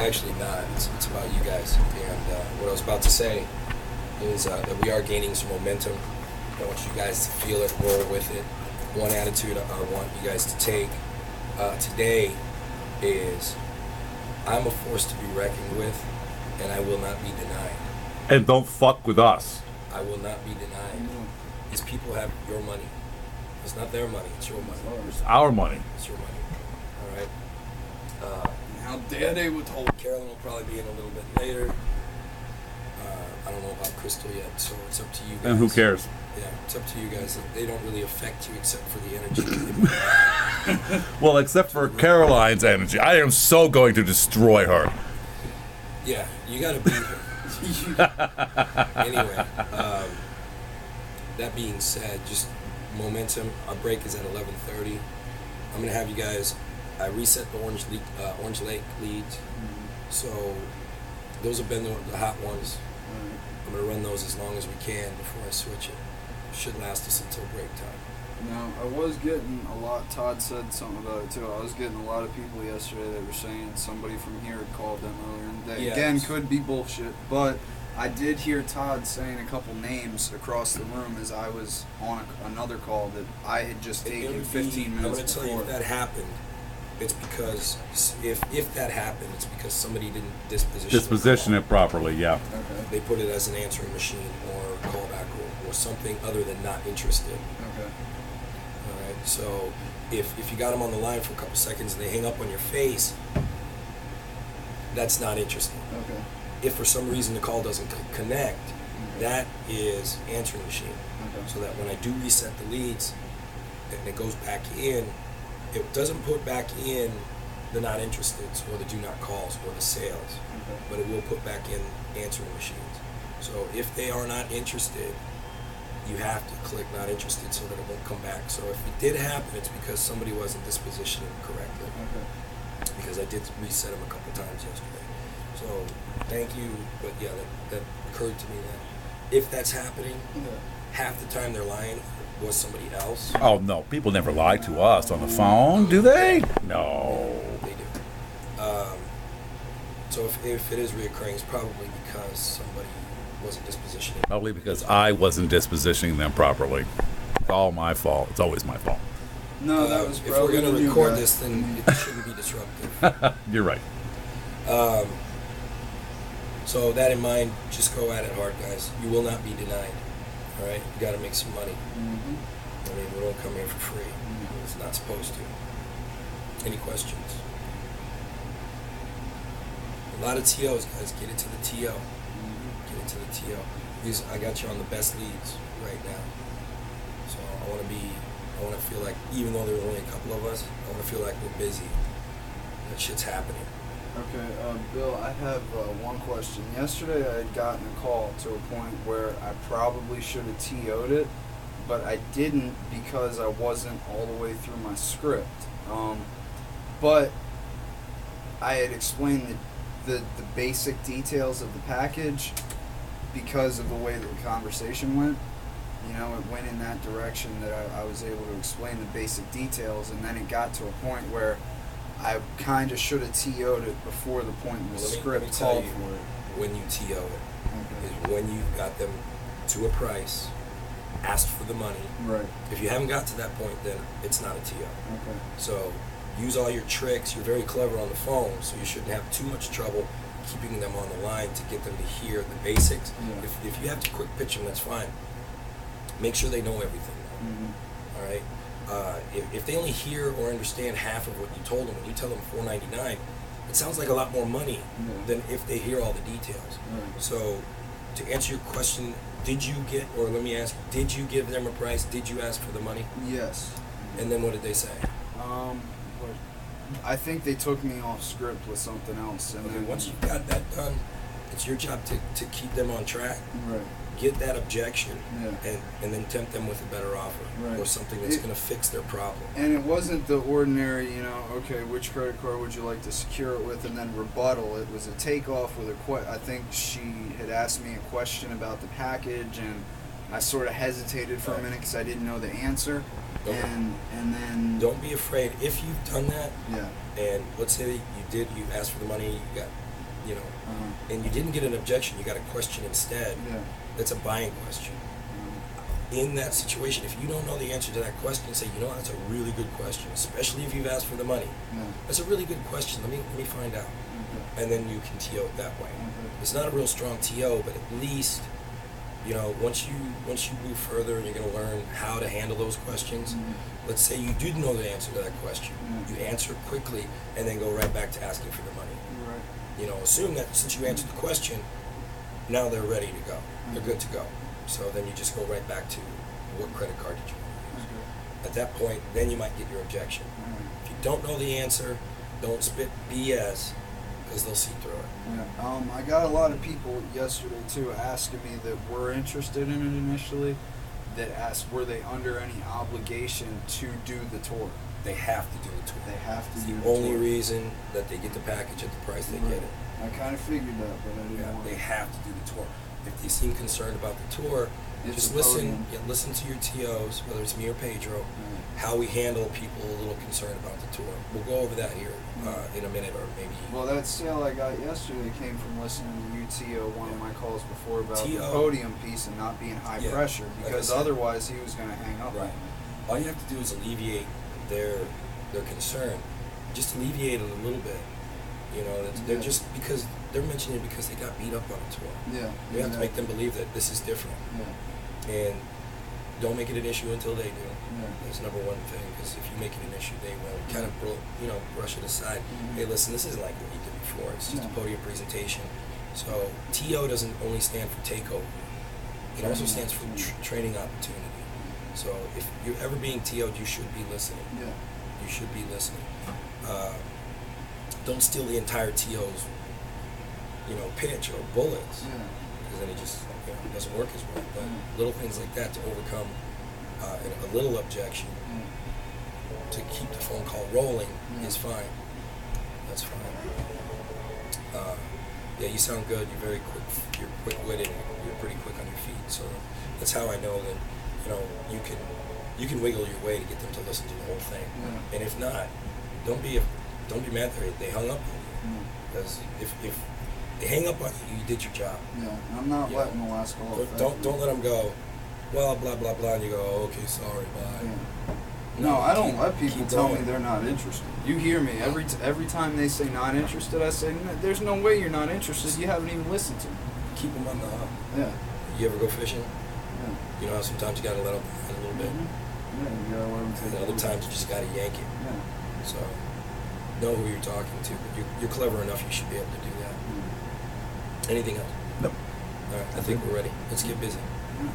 Actually not. It's about you guys. And what I was about to say is that we are gaining some momentum. I want you guys to feel it, roll with it. One attitude I want you guys to take today is I'm a force to be reckoned with, and I will not be denied. And don't fuck with us. I will not be denied. These people have your money. It's not their money, it's your money. It's our money. It's your money. All right? How dare they withhold? Carolyn will probably be in a little bit later. I don't know about Crystal yet, so it's up to you guys. And who cares? Yeah, it's up to you guys. They don't really affect you except for the energy. Well, except for Caroline's energy. I am so going to destroy her. Yeah, you gotta beat her. Anyway, that being said, just momentum. Our break is at 11:30. I'm gonna have you guys. I reset the Orange Lake leads, so those have been the hot ones. I'm gonna run those as long as we can before I switch it. Should last us until break time. Now, I was getting a lot, Todd said something about it too, I was getting a lot of people yesterday that were saying somebody from here had called them earlier in the day. Yes. Again, could be bullshit, but I did hear Todd saying a couple names across the room as I was on another call that I had just taken 15 minutes I'm gonna tell you, before. if that happened, it's because if that happened, it's because somebody didn't disposition It properly, yeah. Okay. They put it as an answering machine or callback or something other than not interested. Okay. All right. So if you got them on the line for a couple seconds and they hang up on your face, that's not interesting. Okay. If for some reason the call doesn't connect, that is answering machine. Okay. So that when I do reset the leads and it goes back in, it doesn't put back in the not interested or the do not calls or the sales, Okay. but it will put back in answering machines. So if they are not interested, you have to click not interested so that it won't come back. So if it did happen, it's because somebody wasn't dispositioning correctly. Okay. Because I did reset them a couple times yesterday. So thank you, but yeah, that occurred to me that if that's happening, Yeah. half the time they're lying was somebody else. Oh, no. People never lie to us on the phone, do they? No. They do. So if it is reoccurring, it's probably because somebody wasn't dispositioning. Probably because I wasn't dispositioning them properly. It's all my fault. It's always my fault. No, that was if we're probably going the to new record guy. this, then it shouldn't be disruptive. You're right. So that in mind, just go at it hard, guys. You will not be denied. All right, you got to make some money. Mm-hmm. I mean, we don't come here for free. It's not supposed to. Any questions? A lot of TOs, guys. Get into the TO. Get into the TO. Because I got you on the best leads right now. So I want to feel like, even though there's only a couple of us, I want to feel like we're busy. That shit's happening. Okay, Bill, I have one question. Yesterday I had gotten a call to a point where I probably should have TO'd it, but I didn't because I wasn't all the way through my script. But I had explained the basic details of the package because of the way that the conversation went. You know, it went in that direction that I was able to explain the basic details, and then it got to a point where I kind of should have TO'd it before the point in the Let me script tell called you, for it. when you TO it, Okay. is when you've got them to a price, asked for the money. Right. If you haven't got to that point, then it's not a TO. Okay. So use all your tricks. You're very clever on the phone, so you shouldn't have too much trouble keeping them on the line to get them to hear the basics. Yeah. If you have to quick pitch them, that's fine. Make sure they know everything. Mm-hmm. All right. If they only hear or understand half of what you told them, when you tell them $4.99, it sounds like a lot more money than if they hear all the details. Right. So, to answer your question, did you give them a price? Did you ask for the money? Yes. And then what did they say? What? I think they took me off script with something else, and Okay, then once you've got that done, it's your job to keep them on track. Right. Get that objection, Yeah. and then tempt them with a better offer Right. or something that's going to fix their problem. And it wasn't the ordinary, you know, okay, which credit card would you like to secure it with, and then rebuttal. It was a takeoff with I think she had asked me a question about the package, and I sort of hesitated for a minute because I didn't know the answer. Okay. And then... Don't be afraid. If you've done that, Yeah. and let's say you asked for the money, you got you know, and you didn't get an objection, you got a question instead. Yeah. That's a buying question. In that situation, if you don't know the answer to that question, say, you know what, that's a really good question, especially if you've asked for the money. Yeah. That's a really good question. Let me find out. Okay. And then you can TO it that way. Okay. It's not a real strong TO, but at least, you know, once you move further and you're going to learn how to handle those questions. Let's say you did know the answer to that question. Yeah. You answer it quickly and then go right back to asking for the money. You're right. You know, assume that since you answered the question, now they're ready to go. They're good to go. So then you just go right back to what credit card did you want to use. Okay. At that point, then you might get your objection. All right. If you don't know the answer, don't spit BS because they'll see through it. Yeah. I got a lot of people yesterday too asking me that were interested in it initially, that asked were they under any obligation to do the tour. They have to do the tour. They have to It's do the the only tour. reason that they get the package at the price they get it. I kind of figured that, but I didn't Yeah, want they to. have to do the tour. If they seem concerned about the tour, It's just a listen. podium. Yeah, listen to your TOs, whether it's me or Pedro, Yeah. how we handle people a little concerned about the tour. We'll go over that here in a minute, or maybe. Well, that sale I got yesterday came from listening to UTO, one of my calls before, about the TO. podium piece and not being high Yeah, pressure, like I because said. otherwise he was going to hang up. Right. All you have to do is alleviate their concern. Just alleviate it a little bit. You know, they're Yeah. just because they're mentioning it because they got beat up on a tour. Yeah. You have to make them believe that this is different, Yeah. and don't make it an issue until they do. Yeah. That's number one thing, because if you make it an issue, they will kind of brush it aside. Mhm. Hey, listen, this isn't like what you did before. It's just a No. podium presentation. So TO doesn't only stand for takeover. It also Training stands for opportunity. training opportunity. So if you're ever being TO'd, you should be listening. Yeah. You should be listening. Don't steal the entire TO's, pitch or bullets, Yeah. because then it just it doesn't work as well. But Mm. little things like that to overcome a little objection Yeah. to keep the phone call rolling Yeah. is fine. That's fine. Yeah, you sound good. You're very quick. You're quick-witted. You're pretty quick on your feet. So that's how I know that you can wiggle your way to get them to listen to the whole thing. Yeah. And if not, don't be mad that they hung up on you. Yeah. Because if they hang up on you, you did your job. Yeah. I'm not Yeah. letting the last call affect Don't me. let them go. Well, blah blah blah, and you go, oh, okay, sorry, bye. Yeah. No, I don't let people keep tell me going. they're not interested. You hear me every time they say not interested. I say, "There's no way you're not interested. You haven't even listened to me." Keep them on the hop. Yeah. You ever go fishing? Yeah. You know how sometimes you gotta let them a little bit. Mhm. Yeah. You gotta let them take And other over. times you just gotta yank it. Yeah. So know who you're talking to. But you're clever enough. You should be able to do that. Yeah. Anything else? Nope. All right. I think we're ready. Let's get busy. Yeah.